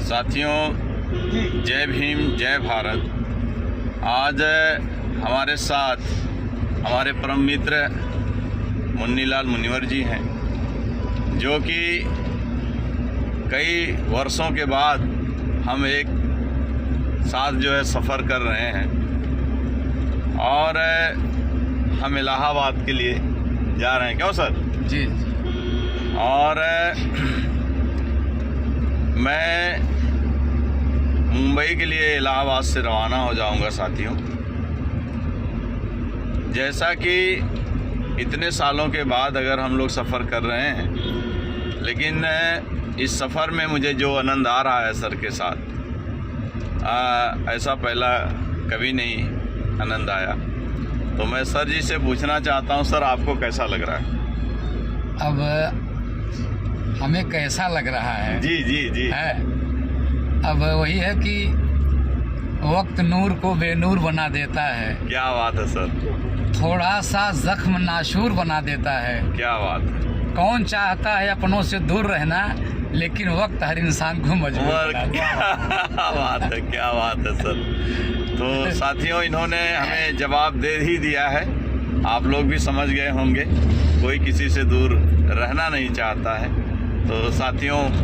साथियों, जय भीम, जय भारत। आज हमारे साथ हमारे परम मित्र मुन्नीलाल मुनिवर जी हैं, जो कि कई वर्षों के बाद हम एक साथ जो है सफ़र कर रहे हैं और हम इलाहाबाद के लिए जा रहे हैं। क्यों सर? जी। और मैं मुंबई के लिए इलाहाबाद से रवाना हो जाऊंगा। साथियों, जैसा कि इतने सालों के बाद अगर हम लोग सफ़र कर रहे हैं, लेकिन इस सफ़र में मुझे जो आनंद आ रहा है सर के साथ, ऐसा पहला कभी नहीं आनंद आया। तो मैं सर जी से पूछना चाहता हूं, सर आपको कैसा लग रहा है? अब हमें कैसा लग रहा है? जी जी जी है अब वही है कि वक्त नूर को बेनूर बना देता है। क्या बात है सर, थोड़ा सा जख्म नाशूर बना देता है। क्या बात है। कौन चाहता है अपनों से दूर रहना, लेकिन वक्त हर इंसान को मजबूर बना देता है। क्या बात है, क्या बात है सर। तो साथियों, इन्होंने हमें जवाब दे ही दिया है। आप लोग भी समझ गए होंगे, कोई किसी से दूर रहना नहीं चाहता है। तो साथियों,